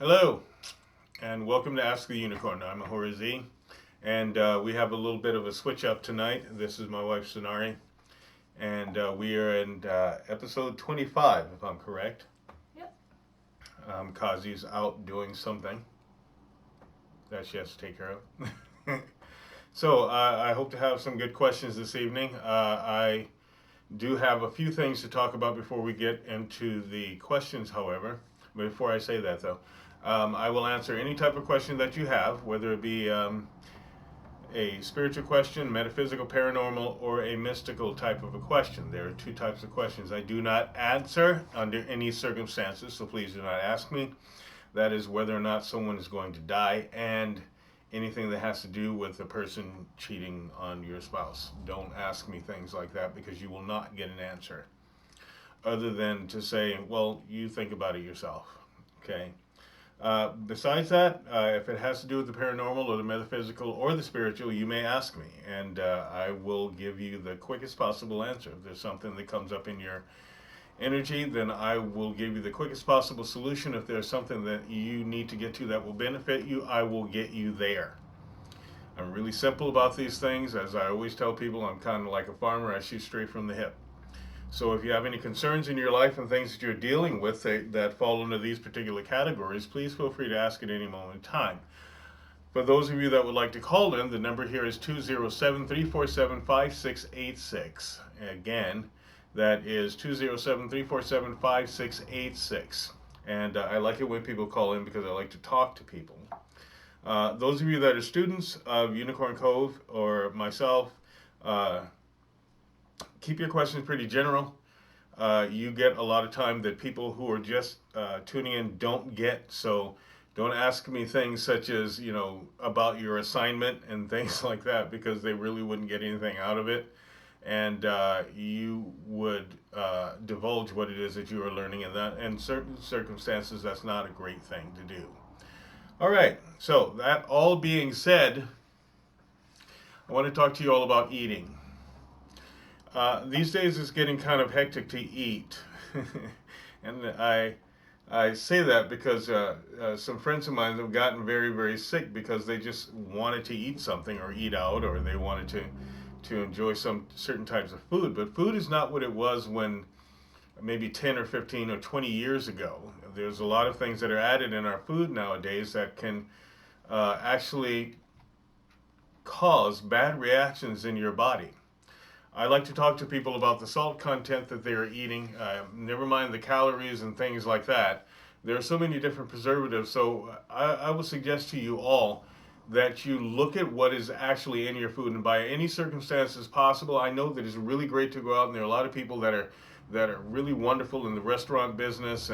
Hello, and welcome to Ask the Unicorn. I'm Ahura Z, and we have a little bit of a switch up tonight. This is my wife Sonari, and we are in episode 25, if I'm correct. Yep. Kazi's out doing something that she has to take care of. So I hope to have some good questions this evening. I do have a few things to talk about before we get into the questions, however. Before I say that, though, I will answer any type of question that you have, whether it be a spiritual question, metaphysical, paranormal, or a mystical type of a question. There are two types of questions I do not answer under any circumstances, so please do not ask me. That is whether or not someone is going to die and anything that has to do with a person cheating on your spouse. Don't ask me things like that because you will not get an answer other than to say, well, you think about it yourself. Okay. Besides that, if it has to do with the paranormal or the metaphysical or the spiritual, you may ask me, and I will give you the quickest possible answer. If there's something that comes up in your energy, then I will give you the quickest possible solution. If there's something that you need to get to that will benefit you, I will get you there. I'm really simple about these things. As I always tell people, I'm kind of like a farmer. I shoot straight from the hip. So if you have any concerns in your life and things that you're dealing with that fall into these particular categories, please feel free to ask at any moment in time. For those of you that would like to call in, the number here is 207-347-5686. Again, that is 207-347-5686. And I like it when people call in because I like to talk to people. Those of you that are students of Unicorn Cove or myself, uh, keep your questions pretty general. You get a lot of time that people who are just tuning in don't get. So don't ask me things such as, about your assignment and things like that because they really wouldn't get anything out of it. And you would divulge what it is that you are learning. And that, in certain circumstances, that's not a great thing to do. All right. So that all being said, I want to talk to you all about eating. These days it's getting kind of hectic to eat. And I say that because some friends of mine have gotten very, very sick because they just wanted to eat something or eat out or they wanted to enjoy some certain types of food. But food is not what it was when maybe 10 or 15 or 20 years ago. There's a lot of things that are added in our food nowadays that can actually cause bad reactions in your body. I like to talk to people about the salt content that they are eating, never mind the calories and things like that. There are so many different preservatives, so I would suggest to you all that you look at what is actually in your food, and by any circumstances possible, I know that it's really great to go out, and there are a lot of people that are really wonderful in the restaurant business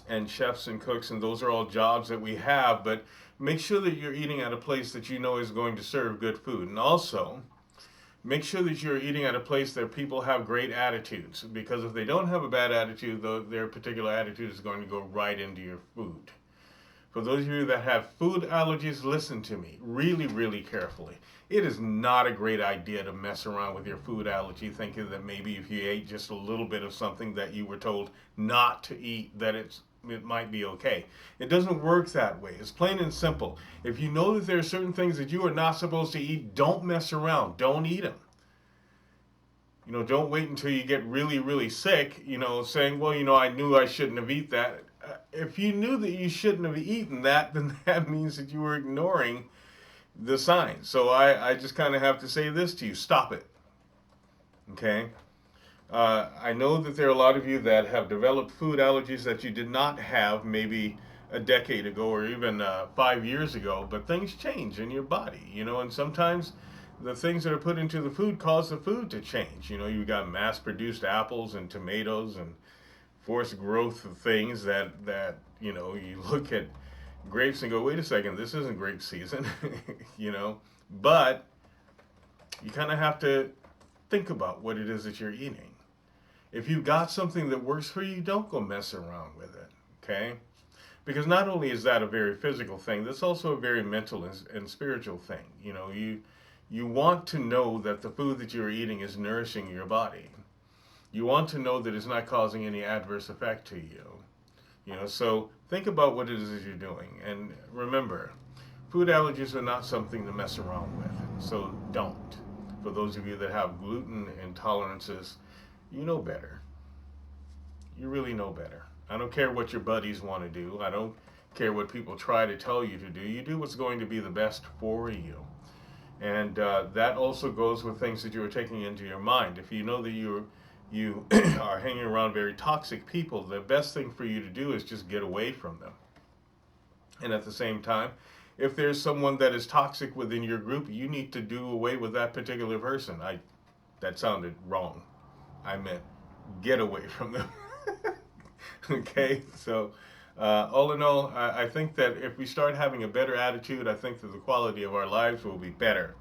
and chefs and cooks, and those are all jobs that we have, but make sure that you're eating at a place that you know is going to serve good food. And also, make sure that you're eating at a place that people have great attitudes, because if they don't have a bad attitude, their particular attitude is going to go right into your food. For those of you that have food allergies, listen to me really, really carefully. It is not a great idea to mess around with your food allergy thinking that maybe if you ate just a little bit of something that you were told not to eat, that it might be okay. It doesn't work that way. It's plain and simple. If you know that there are certain things that you are not supposed to eat, don't mess around. Don't eat them. Don't wait until you get really, really sick, saying, well, I knew I shouldn't have eaten that. If you knew that you shouldn't have eaten that, then that means that you were ignoring the signs. So I just kind of have to say this to you: stop it. Okay? I know that there are a lot of you that have developed food allergies that you did not have maybe a decade ago or even 5 years ago, but things change in your body, and sometimes the things that are put into the food cause the food to change. You've got mass produced apples and tomatoes and forced growth of things you look at grapes and go, wait a second, this isn't grape season, you know, but you kind of have to think about what it is that you're eating. If you've got something that works for you, don't go mess around with it, okay? Because not only is that a very physical thing, that's also a very mental and spiritual thing. You want to know that the food that you're eating is nourishing your body. You want to know that it's not causing any adverse effect to you. So think about what it is that you're doing. And remember, food allergies are not something to mess around with. So don't. For those of you that have gluten intolerances, you know better. You really know better. I don't care what your buddies want to do. I don't care what people try to tell you to do. You do what's going to be the best for you. And that also goes with things that you are taking into your mind. If you know that you are hanging around very toxic people, the best thing for you to do is just get away from them. And at the same time, if there's someone that is toxic within your group, you need to do away with that particular person. That sounded wrong. I meant get away from them. Okay, so all in all, I think that if we start having a better attitude, I think that the quality of our lives will be better.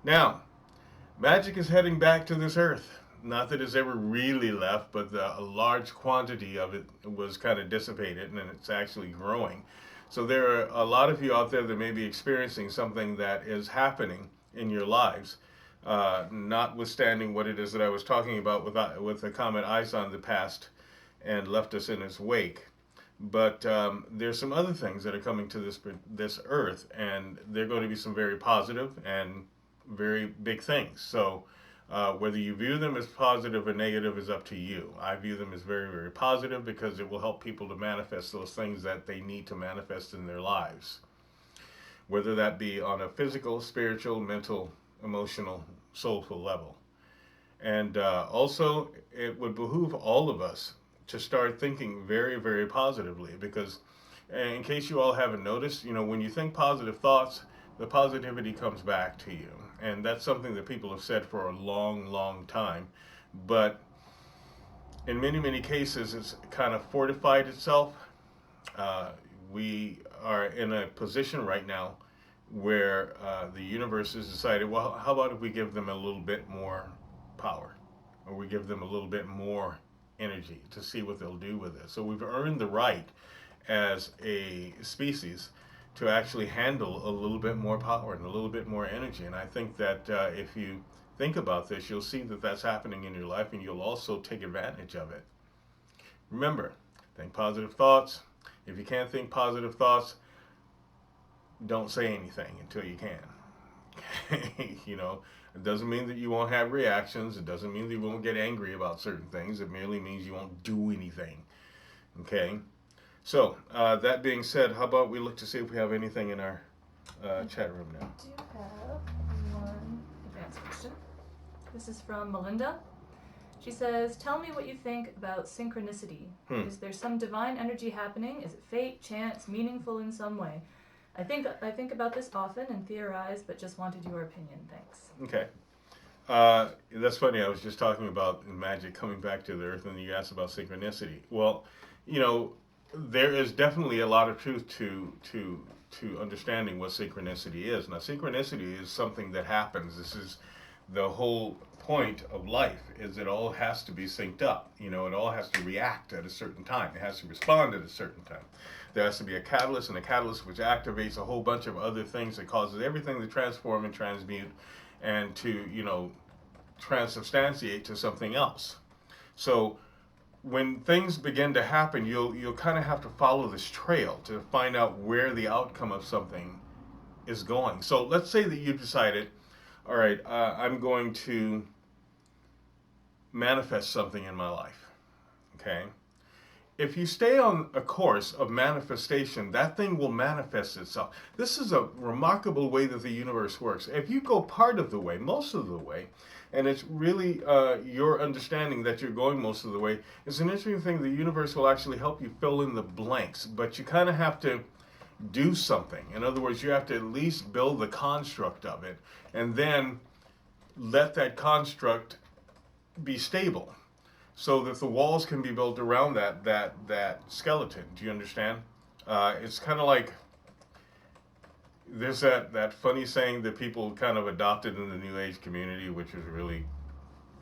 Now, magic is heading back to this earth. Not that it's ever really left, but a large quantity of it was kind of dissipated, and it's actually growing. So there are a lot of you out there that may be experiencing something that is happening in your lives, notwithstanding what it is that I was talking about with the comet Ison that passed and left us in its wake. But there's some other things that are coming to this earth, and they're going to be some very positive and very big things. So whether you view them as positive or negative is up to you. I view them as very, very positive because it will help people to manifest those things that they need to manifest in their lives, whether that be on a physical, spiritual, mental, emotional, soulful level. And also, it would behoove all of us to start thinking very, very positively because, in case you all haven't noticed, when you think positive thoughts, the positivity comes back to you. And that's something that people have said for a long, long time. But in many, many cases, it's kind of fortified itself. We are in a position right now where the universe has decided, well, how about if we give them a little bit more power, or we give them a little bit more energy to see what they'll do with it. So we've earned the right as a species to actually handle a little bit more power and a little bit more energy. And I think that if you think about this, you'll see that that's happening in your life, and you'll also take advantage of it. Remember, think positive thoughts. If you can't think positive thoughts, don't say anything until you can. It doesn't mean that you won't have reactions. It doesn't mean that you won't get angry about certain things. It merely means you won't do anything. Okay? So, that being said, how about we look to see if we have anything in our chat room now? I do have one advanced question. This is from Melinda. She says, tell me what you think about synchronicity. Is there some divine energy happening? Is it fate, chance, meaningful in some way? I think about this often and theorize, but just wanted your opinion. Thanks. Okay. That's funny. I was just talking about magic coming back to the earth, and you asked about synchronicity. Well, there is definitely a lot of truth to understanding what synchronicity is. Now, synchronicity is something that happens. This is the whole point of life, is it all has to be synced up. It all has to react at a certain time. It has to respond at a certain time. There has to be a catalyst, and a catalyst which activates a whole bunch of other things that causes everything to transform and transmute and to, transubstantiate to something else. So when things begin to happen, you'll kind of have to follow this trail to find out where the outcome of something is going. So let's say that you decided, all right, I'm going to manifest something in my life. Okay? If you stay on a course of manifestation, that thing will manifest itself. This is a remarkable way that the universe works. If you go part of the way, most of the way, and it's really your understanding that you're going most of the way, it's an interesting thing. The universe will actually help you fill in the blanks, but you kind of have to do something. In other words, you have to at least build the construct of it, and then let that construct be stable, so that the walls can be built around that skeleton. Do you understand? It's kind of like there's that funny saying that people kind of adopted in the New Age community, which is really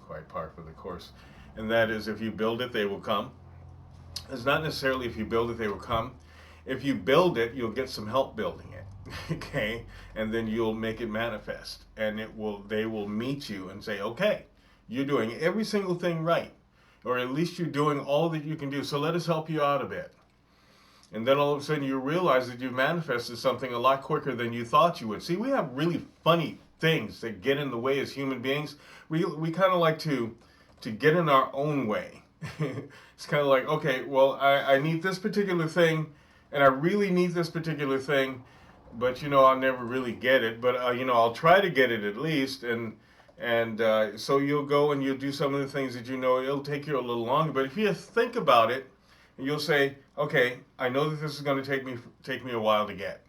quite par for the course, and that is, if you build it, they will come. It's not necessarily if you build it, they will come. If you build it, you'll get some help building it, okay? And then you'll make it manifest, and they will meet you and say, okay, you're doing every single thing right, or at least you're doing all that you can do, so let us help you out a bit. And then all of a sudden you realize that you've manifested something a lot quicker than you thought you would. See, we have really funny things that get in the way as human beings. We kind of like to get in our own way. It's kind of like, okay, well, I need this particular thing, and I really need this particular thing, but I'll never really get it. But I'll try to get it at least, and so you'll go and you'll do some of the things that it'll take you a little longer. But if you think about it, you'll say, okay, I know that this is going to take me a while to get,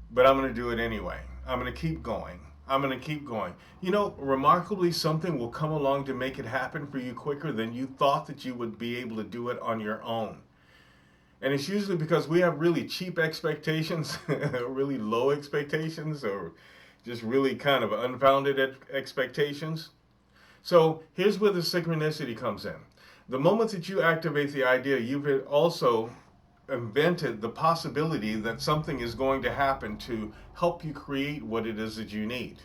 but I'm going to do it anyway. I'm going to keep going. I'm going to keep going. Remarkably, something will come along to make it happen for you quicker than you thought that you would be able to do it on your own. And it's usually because we have really cheap expectations, really low expectations, or just really kind of unfounded expectations. So here's where the synchronicity comes in. The moment that you activate the idea, you've also invented the possibility that something is going to happen to help you create what it is that you need.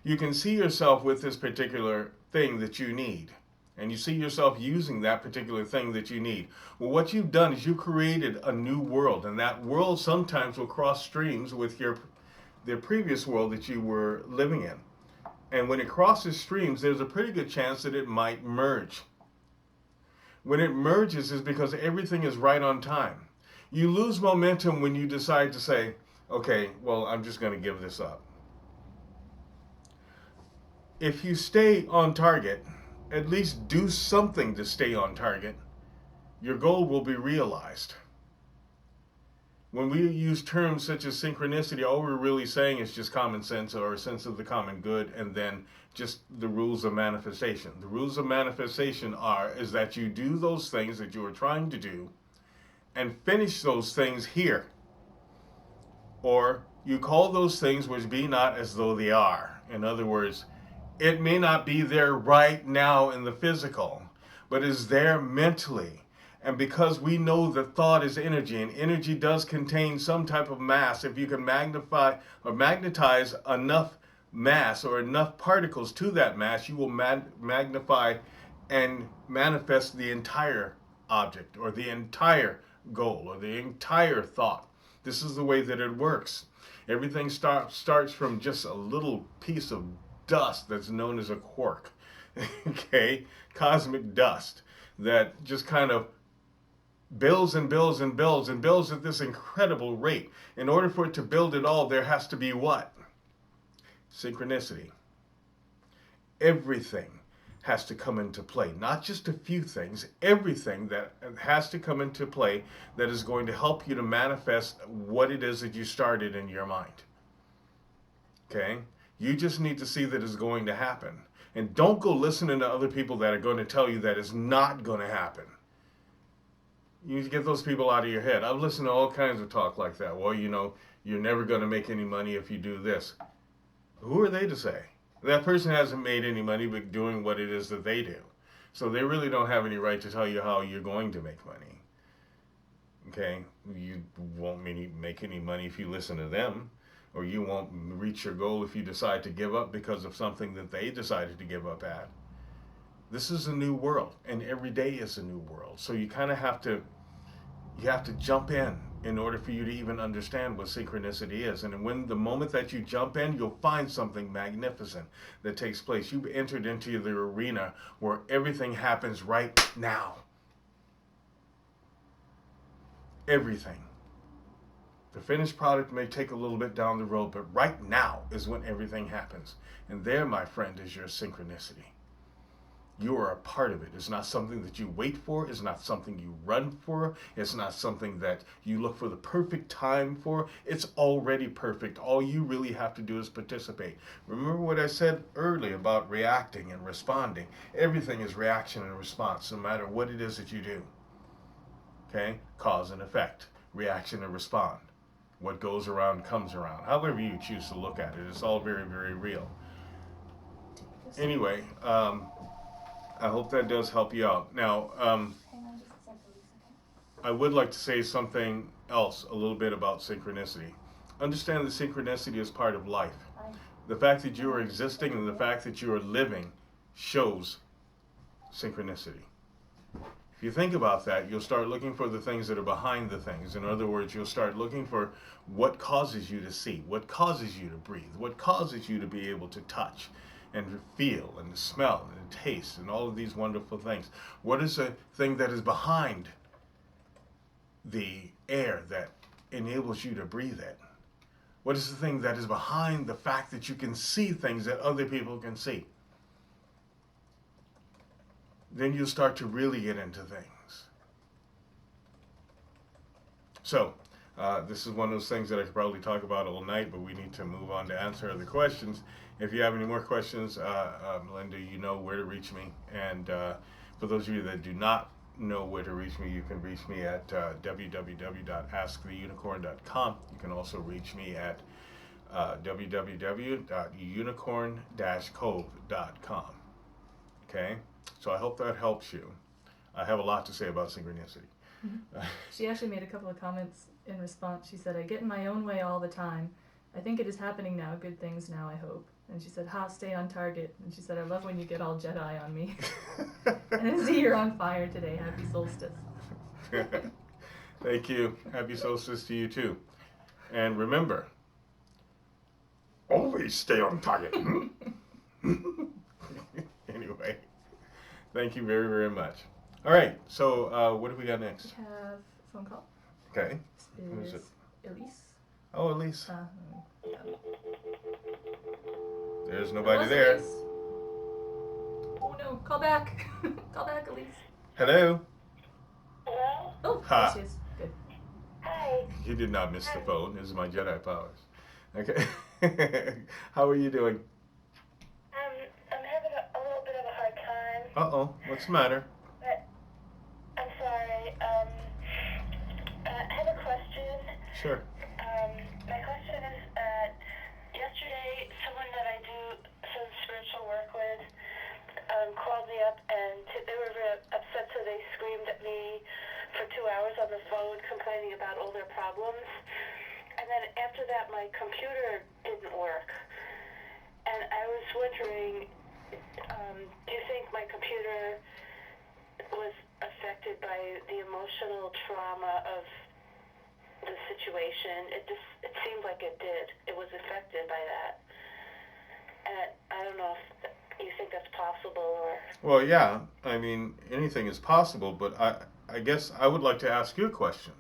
You can see yourself with this particular thing that you need, and you see yourself using that particular thing that you need. Well, what you've done is you created a new world, and that world sometimes will cross streams with the previous world that you were living in. And when it crosses streams, there's a pretty good chance that it might merge. When it merges is because everything is right on time. You lose momentum when you decide to say, okay, well, I'm just going to give this up. If you stay on target, at least do something to stay on target, your goal will be realized. When we use terms such as synchronicity, all we're really saying is just common sense or a sense of the common good, and then just the rules of manifestation. The rules of manifestation is that you do those things that you are trying to do and finish those things here. Or you call those things which be not as though they are. In other words, it may not be there right now in the physical, but is there mentally. And because we know that thought is energy, and energy does contain some type of mass, if you can magnify or magnetize enough mass or enough particles to that mass, you will magnify and manifest the entire object or the entire goal or the entire thought. This is the way that it works. Everything starts from just a little piece of dust that's known as a quark, okay? Cosmic dust that just kind of builds and builds and builds and builds at this incredible rate. In order for it to build it all, there has to be what? Synchronicity. Everything has to come into play. Not just a few things, everything that has to come into play that is going to help you to manifest what it is that you started in your mind. Okay? You just need to see that it's going to happen. And don't go listening to other people that are going to tell you that it's not going to happen. You need to get those people out of your head. I've listened to all kinds of talk like that. Well, you're never going to make any money if you do this. Who are they to say? That person hasn't made any money but doing what it is that they do. So they really don't have any right to tell you how you're going to make money. Okay? You won't make any money if you listen to them, or you won't reach your goal if you decide to give up because of something that they decided to give up at. This is a new world, and every day is a new world. So you kind of have to jump in order for you to even understand what synchronicity is. And when the moment that you jump in, you'll find something magnificent that takes place. You've entered into the arena where everything happens right now. Everything. The finished product may take a little bit down the road, but right now is when everything happens. And there, my friend, is your synchronicity. You are a part of it. It's not something that you wait for. It's not something you run for. It's not something that you look for the perfect time for. It's already perfect. All you really have to do is participate. Remember what I said earlier about reacting and responding. Everything is reaction and response, no matter what it is that you do. Okay? Cause and effect. Reaction and respond. What goes around comes around. However you choose to look at it. It's all very, very real. Anyway, I hope that does help you out. Now, I would like to say something else a little bit about synchronicity. Understand that synchronicity is part of life. The fact that you are existing and the fact that you are living shows synchronicity. If you think about that, you'll start looking for the things that are behind the things. In other words, you'll start looking for what causes you to see, what causes you to breathe, what causes you to be able to touch and to feel and to smell and to taste and all of these wonderful things. What is the thing that is behind the air that enables you to breathe it? What is the thing that is behind the fact that you can see things that other people can see? Then you'll start to really get into things. So, this is one of those things that I could probably talk about all night, but we need to move on to answer other questions. If you have any more questions, Linda, you know where to reach me. And for those of you that do not know where to reach me, you can reach me at www.asktheunicorn.com. You can also reach me at www.unicorn-cove.com. Okay? So I hope that helps you. I have a lot to say about synchronicity. Mm-hmm. She actually made a couple of comments in response. She said, I get in my own way all the time. I think it is happening now. Good things now, I hope. And she said, ha, stay on target. And she said, I love when you get all Jedi on me. And I see you're on fire today. Happy solstice. Thank you. Happy solstice to you too. And remember, always stay on target. Anyway, thank you very, very much. All right, so what do we got next? We have a phone call. Okay. Who is it? Elise. Oh, Elise. Yeah. There's nobody there. Elise. Oh no, call back. Call back, Elise. Hello? Hello? Oh, Ha. there she is. Good. Hi. You did not miss the phone. This is my Jedi powers. Okay. How are you doing? I'm having a little bit of a hard time. Uh-oh. What's the matter? But I'm sorry. I have a question. Sure. My question is yesterday someone that I do some spiritual work with called me up and they were very upset, so they screamed at me for 2 hours on the phone complaining about all their problems. And then after that my computer didn't work. And I was wondering, do you think my computer was affected by the emotional trauma of the situation? It seemed like it did. It was affected by that. And I don't know if you think that's possible or... Well, yeah. I mean, anything is possible, but I guess I would like to ask you a question.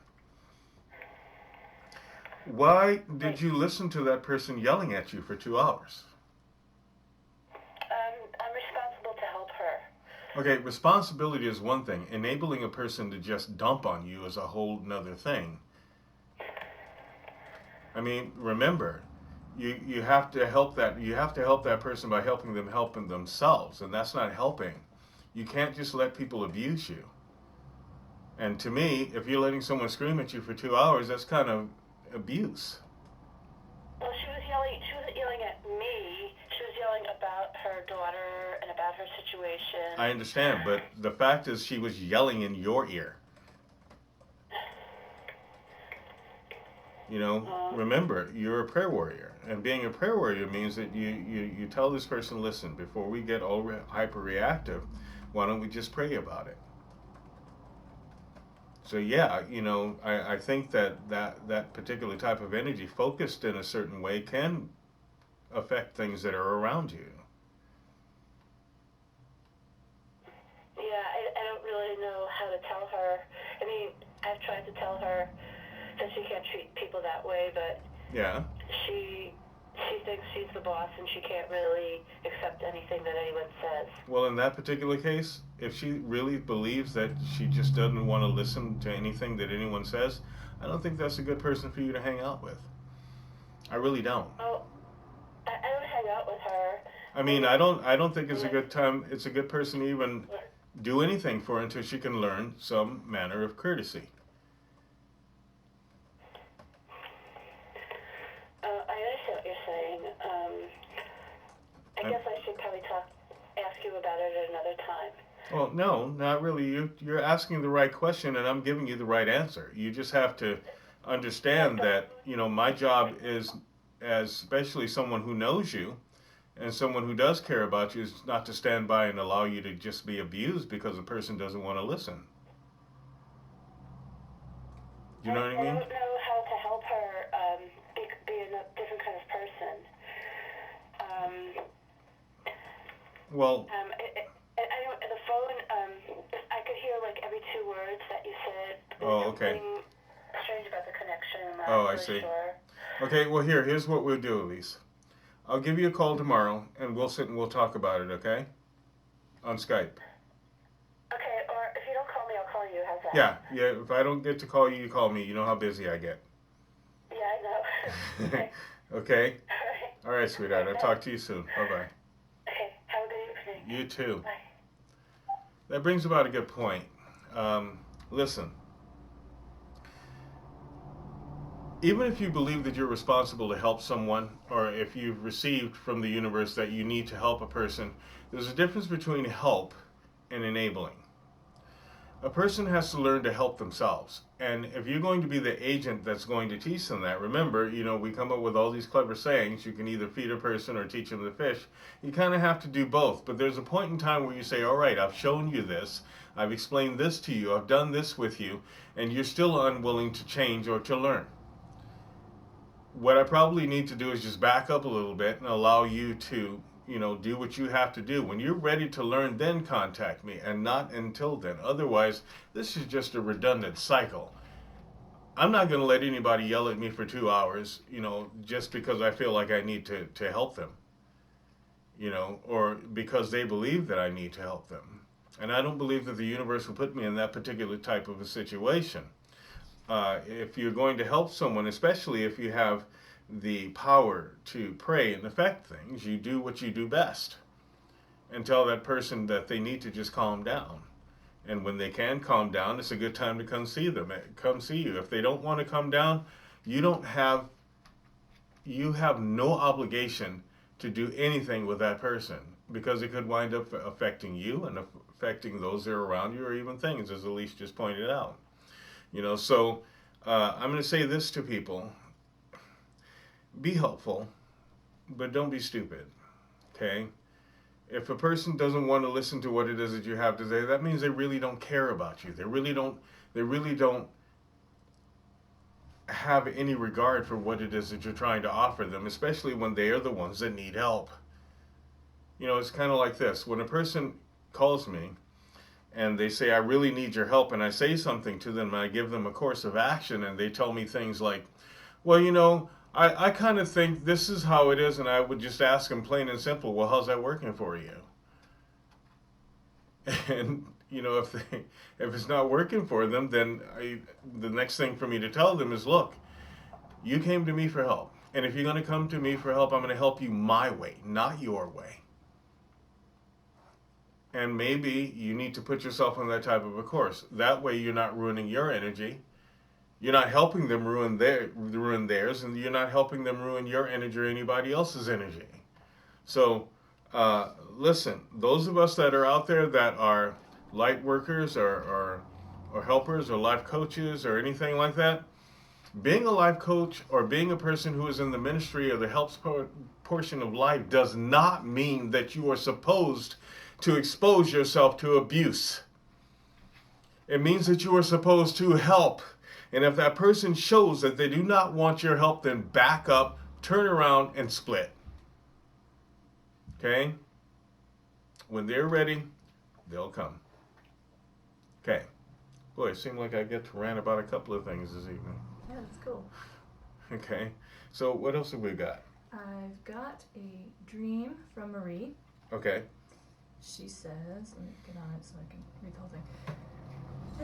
Why did you listen to that person yelling at you for 2 hours? I'm responsible to help her. Okay, responsibility is one thing. Enabling a person to just dump on you is a whole nother thing. I mean, remember, you have to help that person by helping them themselves, and that's not helping. You can't just let people abuse you. And to me, if you're letting someone scream at you for 2 hours, that's kind of abuse. Well, she wasn't yelling at me. She was yelling about her daughter and about her situation. I understand, but the fact is she was yelling in your ear. You know, remember, you're a prayer warrior. And being a prayer warrior means that you tell this person, listen, before we get all hyper-reactive, why don't we just pray about it? So yeah, you know, I think that particular type of energy focused in a certain way can affect things that are around you. Yeah, I don't really know how to tell her. I mean, I've tried to tell her that she can't treat people that way, but Yeah. she thinks she's the boss and she can't really accept anything that anyone says. Well, in that particular case, if she really believes that she just doesn't want to listen to anything that anyone says, I don't think that's a good person for you to hang out with. I really don't. Oh, I don't hang out with her. I mean, I don't think it's a good time. It's a good person to even do anything for her until she can learn some manner of courtesy. I understand what you're saying. I guess I should probably ask you about it at another time. Well, no, not really. You're asking the right question, and I'm giving you the right answer. You just have to understand that, you know, my job is, as especially someone who knows you, and someone who does care about you, is not to stand by and allow you to just be abused because a person doesn't want to listen. you know what I mean? I don't know how to help her be a different kind of person. Well, I don't, the phone, I could hear like every 2 words that you said. oh, okay. Something strange about the connection. I'm not Oh, I really see. sure. Okay, well, here's what we'll do, Elise. I'll give you a call tomorrow, and we'll sit and we'll talk about it, okay? On Skype. Okay, or if you don't call me, I'll call you. How's that? Yeah, if I don't get to call you, you call me. You know how busy I get. Yeah, I know. Okay. Okay? All All right, sweetheart. I'll talk to you soon. Bye-bye. Okay, have a good evening. You too. Bye. That brings about a good point. Listen, even if you believe that you're responsible to help someone, or if you've received from the universe that you need to help a person, there's a difference between help and enabling. A person has to learn to help themselves. And if you're going to be the agent that's going to teach them that, remember, we come up with all these clever sayings. You can either feed a person or teach them to fish. You kind of have to do both. But there's a point in time where you say, all right, I've shown you this. I've explained this to you. I've done this with you. And you're still unwilling to change or to learn. What I probably need to do is just back up a little bit and allow you to do what you have to do. When you're ready to learn, then contact me, and not until then. Otherwise, this is just a redundant cycle. I'm not going to let anybody yell at me for 2 hours, just because I feel like I need to help them, or because they believe that I need to help them. And I don't believe that the universe will put me in that particular type of a situation. If you're going to help someone, especially if you have the power to pray and affect things, you do what you do best and tell that person that they need to just calm down. And when they can calm down, it's a good time to come see them. Come see you. If they don't want to come down, you have no obligation to do anything with that person, because it could wind up affecting you and affecting those that are around you, or even things, as Elise just pointed out. So I'm going to say this to people. Be helpful, but don't be stupid, okay? If a person doesn't want to listen to what it is that you have to say, that means they really don't care about you. They really don't have any regard for what it is that you're trying to offer them, especially when they are the ones that need help. It's kind of like this. When a person calls me and they say, I really need your help, and I say something to them, and I give them a course of action, and they tell me things like, well, I kind of think this is how it is, and I would just ask them plain and simple, well, how's that working for you? And, if it's not working for them, then the next thing for me to tell them is, look, you came to me for help. And if you're going to come to me for help, I'm going to help you my way, not your way. And maybe you need to put yourself on that type of a course. That way you're not ruining your energy. You're not helping them ruin theirs, and you're not helping them ruin your energy or anybody else's energy. So, listen, those of us that are out there that are light workers or helpers or life coaches or anything like that, being a life coach or being a person who is in the ministry or the helps portion of life does not mean that you are supposed to expose yourself to abuse. It means that you are supposed to help. And if that person shows that they do not want your help, then back up, turn around, and split. Okay? When they're ready, they'll come. Okay. Boy, it seemed like I get to rant about a couple of things this evening. Yeah, that's cool. Okay. So what else have we got? I've got a dream from Marie. Okay. She says, let me get on it so I can read the whole thing.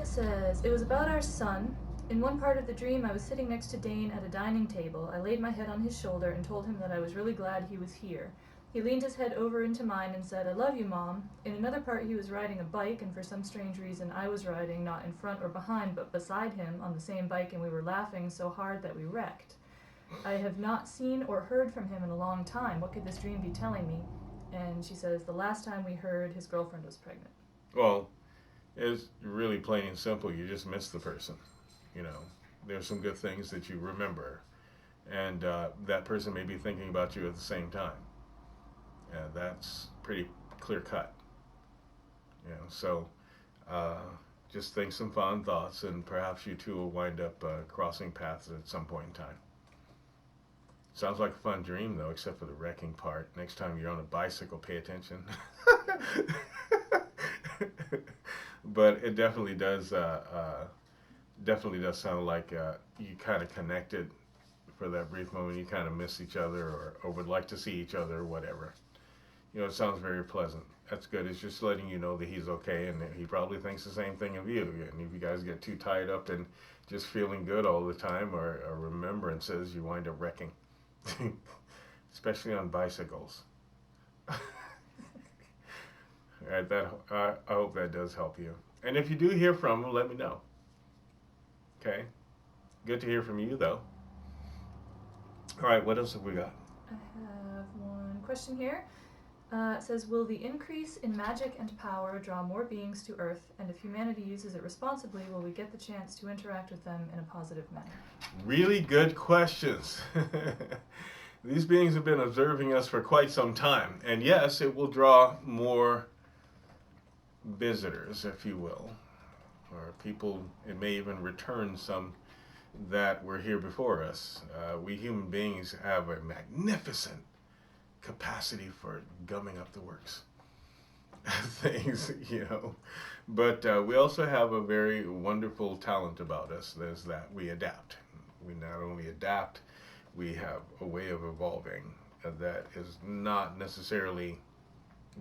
It says, it was about our son. In one part of the dream, I was sitting next to Dane at a dining table. I laid my head on his shoulder and told him that I was really glad he was here. He leaned his head over into mine and said, I love you, Mom. In another part, he was riding a bike, and for some strange reason, I was riding not in front or behind, but beside him on the same bike, and we were laughing so hard that we wrecked. I have not seen or heard from him in a long time. What could this dream be telling me? And she says, the last time we heard, his girlfriend was pregnant. Well, it's really plain and simple. You just miss the person. There's some good things that you remember, and that person may be thinking about you at the same time. That's pretty clear cut. So just think some fond thoughts, and perhaps you two will wind up crossing paths at some point in time. Sounds like a fun dream, though, except for the wrecking part. Next time you're on a bicycle, pay attention. But it definitely does sound like you kind of connected for that brief moment. You kind of miss each other, or would like to see each other, or whatever. It sounds very pleasant. That's good. It's just letting you know that he's okay, and that he probably thinks the same thing of you. And if you guys get too tied up in just feeling good all the time, or remembrances, you wind up wrecking. Especially on bicycles. All right, I hope that does help you. And if you do hear from him, let me know. Okay? Good to hear from you, though. All right, what else have we got? I have one question here. It says, will the increase in magic and power draw more beings to Earth? And if humanity uses it responsibly, will we get the chance to interact with them in a positive manner? Really good questions. These beings have been observing us for quite some time. And yes, it will draw more visitors, if you will. Or people, it may even return some that were here before us. We human beings have a magnificent capacity for gumming up the works. Things, But we also have a very wonderful talent about us. There's that we adapt. We not only adapt, we have a way of evolving that is not necessarily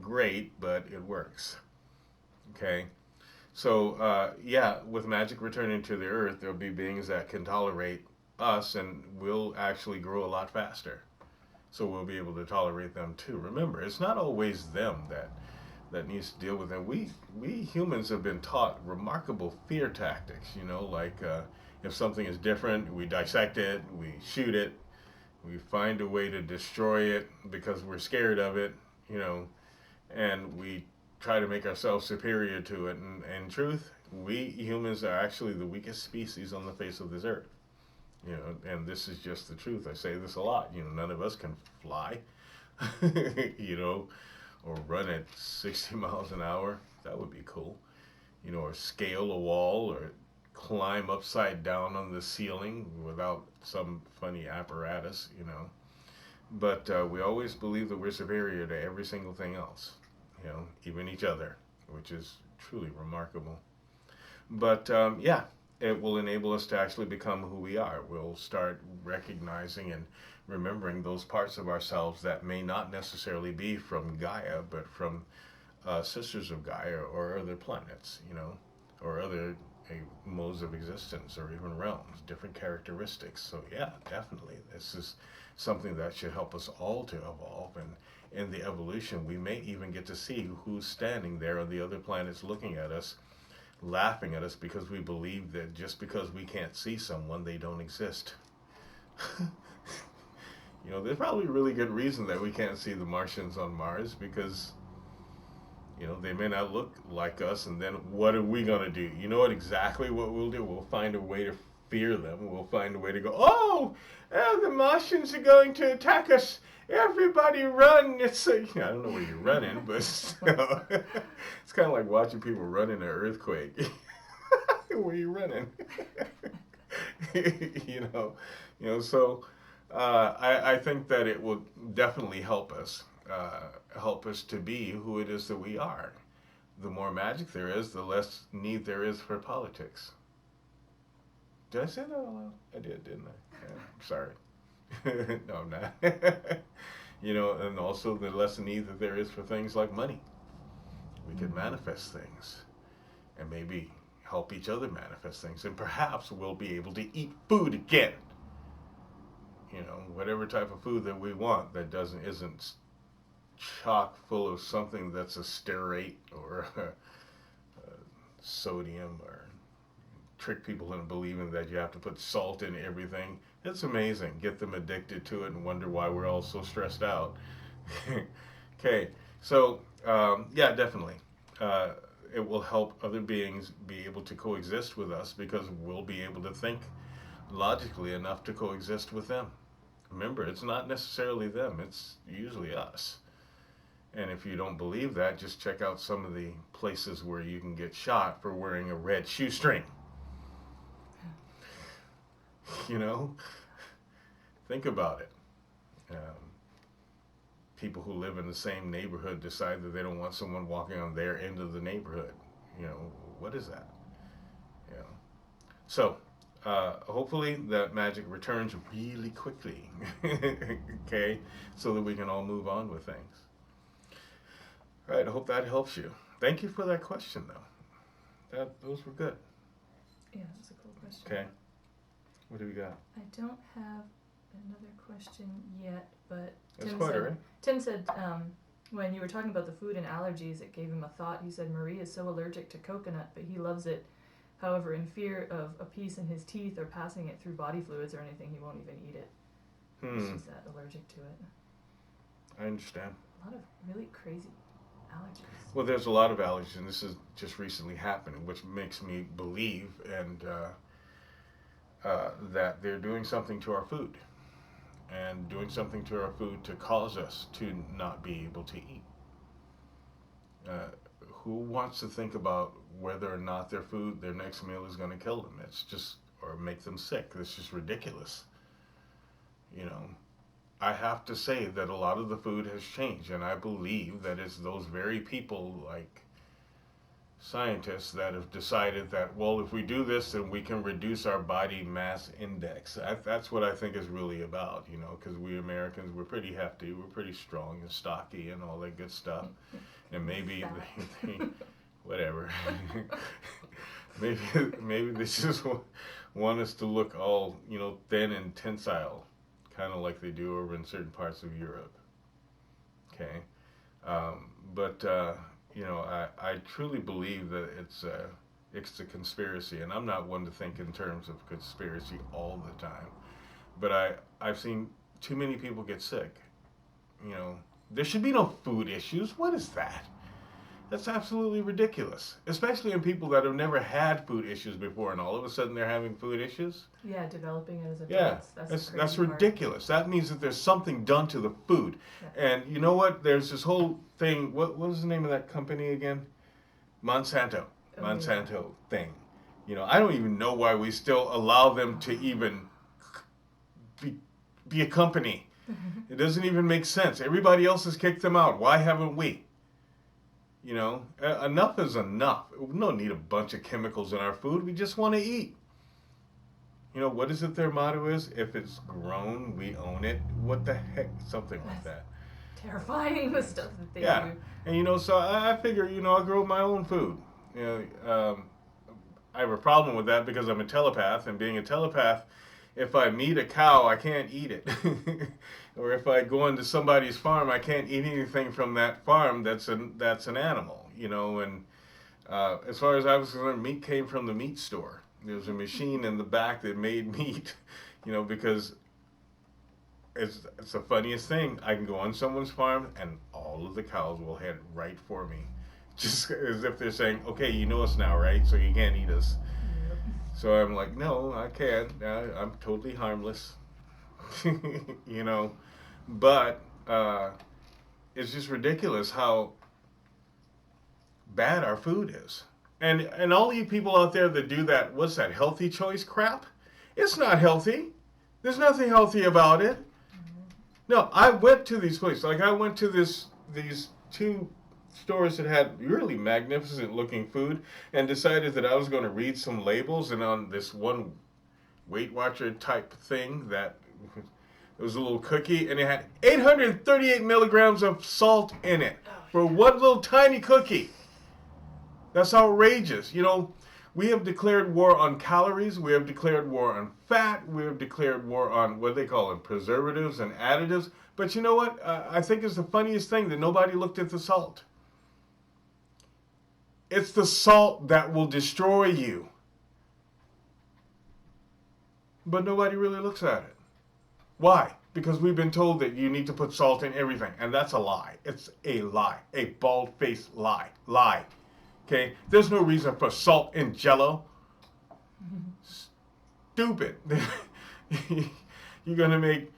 great, but it works. Okay? So, with magic returning to the earth, there'll be beings that can tolerate us, and we'll actually grow a lot faster. So we'll be able to tolerate them too. Remember, it's not always them that needs to deal with them. We humans have been taught remarkable fear tactics, like if something is different, we dissect it, we shoot it, we find a way to destroy it because we're scared of it, and we try to make ourselves superior to it. And in truth, we humans are actually the weakest species on the face of this earth. And this is just the truth. I say this a lot. None of us can fly, or run at 60 miles an hour. That would be cool. Or scale a wall, or climb upside down on the ceiling without some funny apparatus, But we always believe that we're superior to every single thing else, even each other, which is truly remarkable. But it will enable us to actually become who we are. We'll start recognizing and remembering those parts of ourselves that may not necessarily be from Gaia, but from sisters of Gaia or other planets, or other modes of existence, or even realms, different characteristics. So yeah, definitely, this is something that should help us all to evolve. And in the evolution, we may even get to see who's standing there on the other planets looking at us, laughing at us, because we believe that just because we can't see someone, they don't exist. There's probably a really good reason that we can't see the Martians on Mars, because they may not look like us. And then what are we going to do? You know what exactly what we'll do? We'll find a way to fear them. We'll find a way to go, the Martians are going to attack us. Everybody run. It's I don't know where you're running, but it's kind of like watching people run in an earthquake. Where are you running? So I think that it will definitely help us to be who it is that we are. The more magic there is, the less need there is for politics. Did I say that out loud? I did, didn't I? Yeah, I'm sorry. No, I'm not. And also the less need that there is for things like money. We can manifest things, and maybe help each other manifest things, and perhaps we'll be able to eat food again. Whatever type of food that we want that isn't chock full of something that's a stearate or sodium, or trick people into believing that you have to put salt in everything. It's amazing. Get them addicted to it and wonder why we're all so stressed out. Okay, so definitely. It will help other beings be able to coexist with us, because we'll be able to think logically enough to coexist with them. Remember, it's not necessarily them, it's usually us. And if you don't believe that, just check out some of the places where you can get shot for wearing a red shoestring. You know, think about it. People who live in the same neighborhood decide that they don't want someone walking on their end of the neighborhood. You know, what is that? You know, so hopefully that magic returns really quickly. Okay, so that we can all move on with things. All right, I hope that helps you. Thank you for that question, though. Those were good. Yeah, that's a cool question. Okay, what do we got? I don't have another question yet, but That's quite all right. Tim said when you were talking about the food and allergies, it gave him a thought. He said Marie is so allergic to coconut, but he loves it. However, in fear of a piece in his teeth or passing it through body fluids or anything, he won't even eat it. He's just that allergic to it. I understand. A lot of really crazy allergies. Well, there's a lot of allergies, and this is just recently happening, which makes me believe and that they're doing something to our food, and doing something to our food to cause us to not be able to eat. Who wants to think about whether or not their next meal is going to kill them? It's just, or make them sick. It's just ridiculous. You know, I have to say that a lot of the food has changed, and I believe that it's those very people, like scientists, that have decided that, well, if we do this, then we can reduce our body mass index. That's what I think is really about, you know, because we Americans, we're pretty hefty, we're pretty strong and stocky and all that good stuff. And maybe they whatever. maybe they just want us to look all, you know, thin and tensile, kind of like they do over in certain parts of Europe. Okay, but you know, I truly believe that it's a conspiracy, and I'm not one to think in terms of conspiracy all the time. But I've seen too many people get sick. You know, there should be no food issues. What is that? That's absolutely ridiculous, especially in people that have never had food issues before, and all of a sudden they're having food issues. Yeah, developing it as adults. Yeah, that's ridiculous. That means that there's something done to the food. Yeah. And you know what? There's this whole thing. What was the name of that company again? Monsanto. Oh, Monsanto thing. You know, I don't even know why we still allow them to even be a company. It doesn't even make sense. Everybody else has kicked them out. Why haven't we? You know, enough is enough. We don't need a bunch of chemicals in our food. We just want to eat. You know, what is it their motto is? If it's grown, we own it. What the heck? Something like that. Terrifying, the stuff that they do. Yeah. And, you know, so I figure, you know, I grow my own food. You know, I have a problem with that because I'm a telepath, and being a telepath, if I meet a cow, I can't eat it. Or if I go into somebody's farm, I can't eat anything from that farm that's an animal, you know. And as far as I was concerned, meat came from the meat store. There was a machine in the back that made meat, you know, because it's the funniest thing. I can go on someone's farm and all of the cows will head right for me. Just as if they're saying, okay, you know us now, right? So you can't eat us. Yep. So I'm like, no, I can't. I'm totally harmless. You know, but it's just ridiculous how bad our food is. And all you people out there that do that, what's that, healthy choice crap? It's not healthy. There's nothing healthy about it. No, I went to these places. Like I went to these two stores that had really magnificent looking food and decided that I was going to read some labels, and on this one Weight Watcher type thing that it was a little cookie, and it had 838 milligrams of salt in it for one little tiny cookie. That's outrageous. You know, we have declared war on calories. We have declared war on fat. We have declared war on what they call them, preservatives and additives. But you know what? I think it's the funniest thing that nobody looked at the salt. It's the salt that will destroy you. But nobody really looks at it. Why? Because we've been told that you need to put salt in everything. And that's a lie. It's a lie. A bald-faced lie. Lie. Okay? There's no reason for salt in Jell-O. Stupid. You're going to make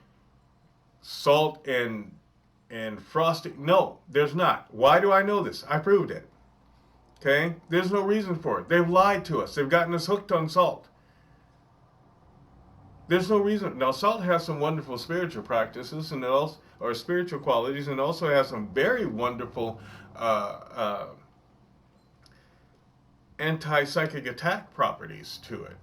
salt and and frosting. No, there's not. Why do I know this? I proved it. Okay? There's no reason for it. They've lied to us. They've gotten us hooked on salt. There's no reason. Now, salt has some wonderful spiritual practices and it also, or spiritual qualities, and also has some very wonderful anti-psychic attack properties to it,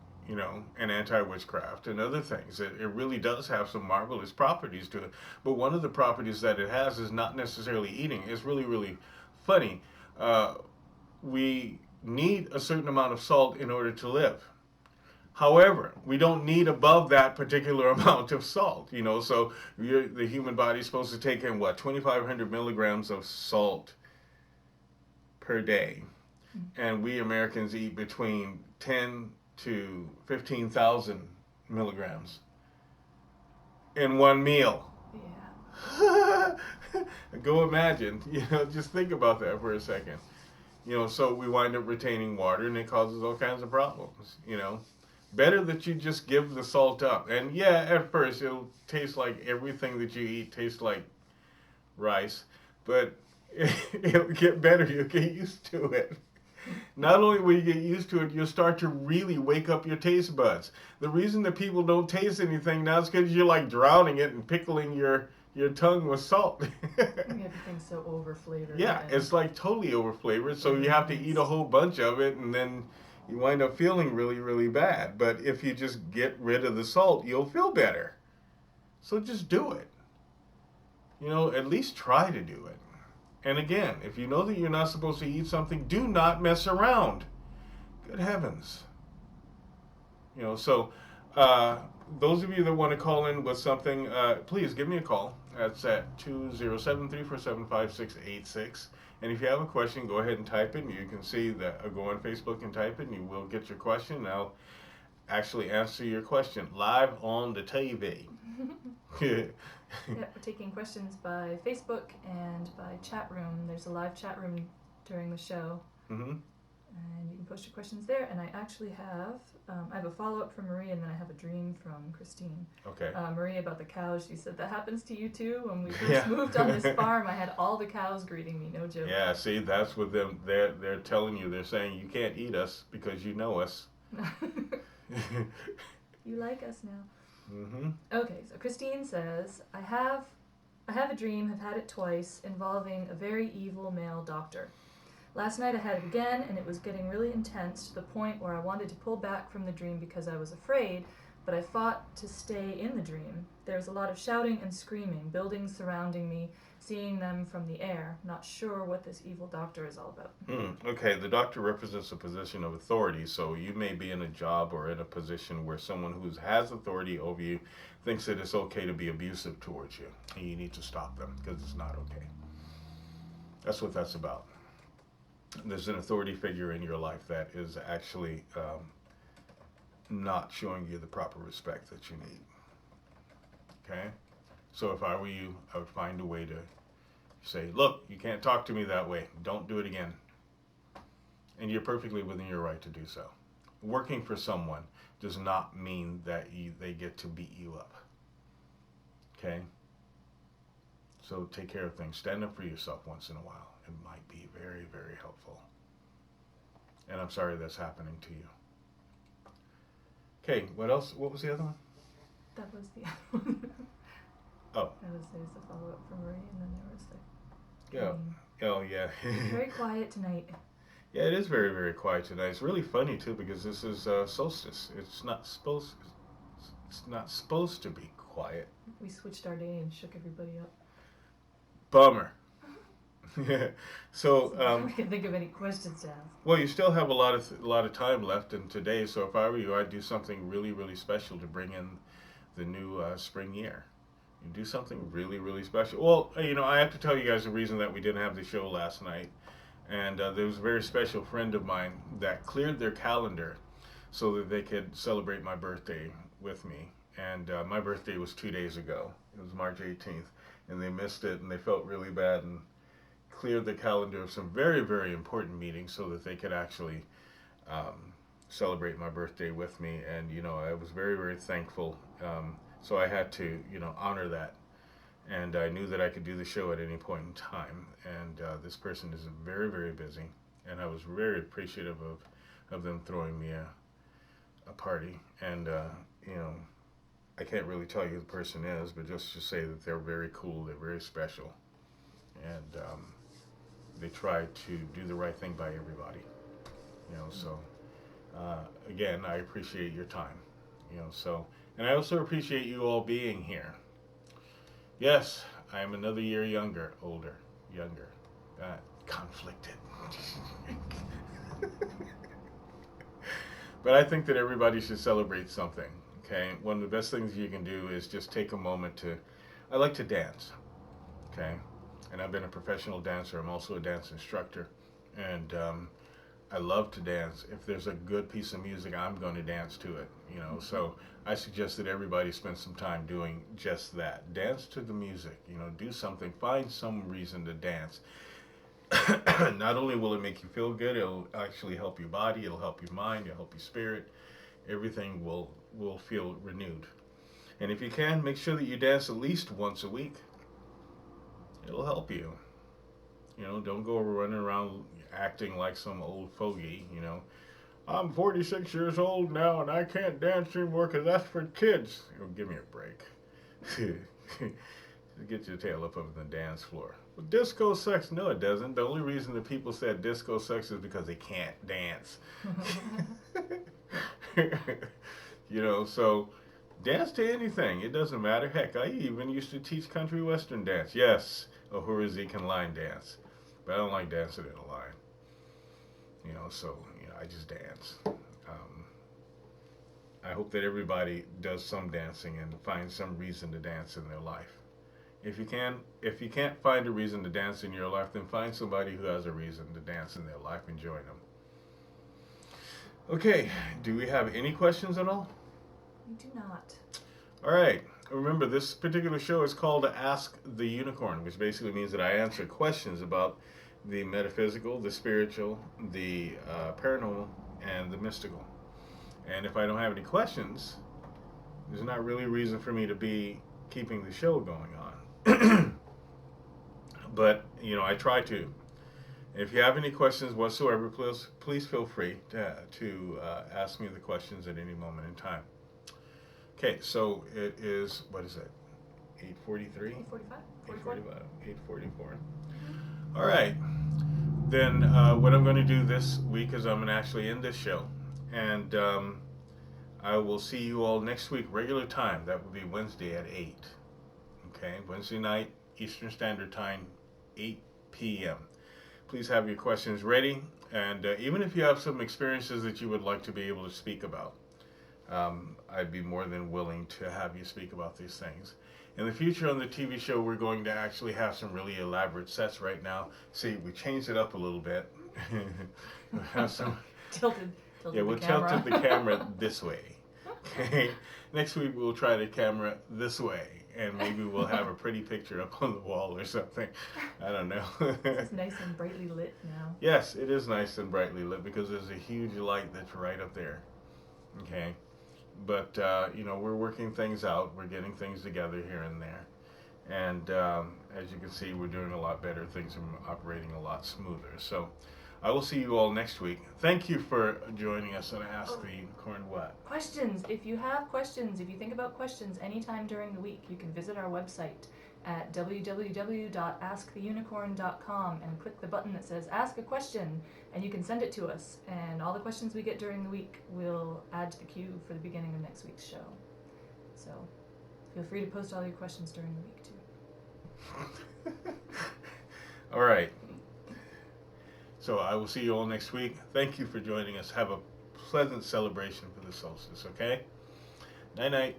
and anti-witchcraft and other things. It really does have some marvelous properties to it. But one of the properties that it has is not necessarily eating. It's really, really funny. We need a certain amount of salt in order to live. However, we don't need above that particular amount of salt, so the human body is supposed to take in, 2,500 milligrams of salt per day. And we Americans eat between 10 to 15,000 milligrams in one meal. Yeah. Go imagine, just think about that for a second. So we wind up retaining water and it causes all kinds of problems, Better that you just give the salt up. And yeah, at first it'll taste like everything that you eat tastes like rice, but it'll get better. You'll get used to it. Not only will you get used to it, you'll start to really wake up your taste buds. The reason that people don't taste anything now is because you're like drowning it and pickling your tongue with salt. Everything's so over-flavored. Yeah, it's like totally over-flavored, so you have to eat a whole bunch of it, and then you wind up feeling really, really bad. But if you just get rid of the salt, you'll feel better. So just do it. At least try to do it. And again, if you know that you're not supposed to eat something, do not mess around. Good heavens. So those of you that want to call in with something, please give me a call. That's at 207-347-5686. And if you have a question, go ahead and type it. You can see that, go on Facebook and type it, and you will get your question. And I'll actually answer your question live on the TV. Yeah, we're taking questions by Facebook and by chat room. There's a live chat room during the show. Mm-hmm. And you can post your questions there. And I actually have, I have a follow-up from Marie, and then I have a dream from Christine. Okay. Marie, about the cows, she said, that happens to you too? When we first moved on this farm, I had all the cows greeting me, no joke. Yeah, see, that's with them. They're telling you, they're saying, you can't eat us because you know us. You like us now. Mm-hmm. Okay, so Christine says, I have a dream, have had it twice, involving a very evil male doctor. Last night I had it again, and it was getting really intense to the point where I wanted to pull back from the dream because I was afraid, but I fought to stay in the dream. There was a lot of shouting and screaming, buildings surrounding me, seeing them from the air. Not sure what this evil doctor is all about. Okay, the doctor represents a position of authority, so you may be in a job or in a position where someone who has authority over you thinks that it's okay to be abusive towards you, and you need to stop them because it's not okay. That's what that's about. There's an authority figure in your life that is actually not showing you the proper respect that you need. Okay? So if I were you, I would find a way to say, look, you can't talk to me that way. Don't do it again. And you're perfectly within your right to do so. Working for someone does not mean that they get to beat you up. Okay? So take care of things. Stand up for yourself once in a while. It might be very, very helpful. And I'm sorry that's happening to you. Okay, what else? What was the other one? That was the other one. Oh. There's the follow-up from Marie, and then there was the... Yeah. Oh, yeah. Very quiet tonight. Yeah, it is very, very quiet tonight. It's really funny, too, because this is solstice. It's not supposed to be quiet. We switched our day and shook everybody up. Bummer. So I can't think of any questions to ask. Well, you still have a lot of time left in today. So if I were you, I'd do something really, really special to bring in the new spring year. You do something really, really special. Well, I have to tell you guys the reason that we didn't have the show last night. And there was a very special friend of mine that cleared their calendar so that they could celebrate my birthday with me. And my birthday was 2 days ago. It was March 18th. And they missed it, and they felt really bad, and cleared the calendar of some very, very important meetings so that they could actually celebrate my birthday with me. And, I was very, very thankful. So I had to, honor that and I knew that I could do the show at any point in time. And this person is very, very busy, and I was very appreciative of them throwing me a party. And you know, I can't really tell you who the person is, but just to say that they're very cool, they're very special, and they try to do the right thing by everybody. You know, so again, I appreciate your time. You know, so, and I also appreciate you all being here. Yes, I am another year younger, older, younger, conflicted. But I think that everybody should celebrate something. Okay, one of the best things you can do is just take a moment to. I like to dance. Okay, and I've been a professional dancer. I'm also a dance instructor, and I love to dance. If there's a good piece of music, I'm going to dance to it. You know, so I suggest that everybody spend some time doing just that. Dance to the music. You know, do something. Find some reason to dance. Not only will it make you feel good, it'll actually help your body. It'll help your mind. It'll help your spirit. Everything will feel renewed. And if you can, make sure that you dance at least once a week. It'll help you. You know, don't go running around acting like some old fogey. You know, I'm 46 years old now and I can't dance anymore because that's for kids. You know, give me a break. Get your tail up on the dance floor. Well, disco sucks. No, it doesn't. The only reason that people said disco sucks is because they can't dance. You know, so dance to anything. It doesn't matter. Heck, I even used to teach country western dance. Yes, a Horazican line dance. But I don't like dancing in a line. You know, so, you know, I just dance. I hope that everybody does some dancing and finds some reason to dance in their life. If you can't find a reason to dance in your life, then find somebody who has a reason to dance in their life and join them. Okay, do we have any questions at all? We do not. All right. Remember, this particular show is called Ask the Unicorn, which basically means that I answer questions about the metaphysical, the spiritual, the paranormal, and the mystical. And if I don't have any questions, there's not really a reason for me to be keeping the show going on. But, you know, I try to. If you have any questions whatsoever, please feel free to ask me the questions at any moment in time. Okay, so it is, what is it? 8:43? 8:45. 8:44. All right. Then what I'm going to do this week is I'm going to actually end this show. And I will see you all next week, regular time. That will be Wednesday at 8. Okay, Wednesday night, Eastern Standard Time, 8 p.m. Please have your questions ready. And even if you have some experiences that you would like to be able to speak about, I'd be more than willing to have you speak about these things. In the future on the TV show, we're going to actually have some really elaborate sets right now. See, we changed it up a little bit. We'll have some... Tilted we'll tilt the camera this way. Okay. Next week we'll try the camera this way, and maybe we'll have a pretty picture up on the wall or something. I don't know. It's nice and brightly lit now. Yes, it is nice and brightly lit because there's a huge light that's right up there. Okay. But, you know, we're working things out. We're getting things together here and there. And as you can see, we're doing a lot better. Things are operating a lot smoother. So I will see you all next week. Thank you for joining us on Ask the Unicorn What? Questions. If you have questions, if you think about questions anytime during the week, you can visit our website at www.asktheunicorn.com and click the button that says Ask a Question, and you can send it to us. And all the questions we get during the week we'll add to the queue for the beginning of next week's show. So feel free to post all your questions during the week too. All right. So I will see you all next week. Thank you for joining us. Have a pleasant celebration for the solstice, okay? Night-night.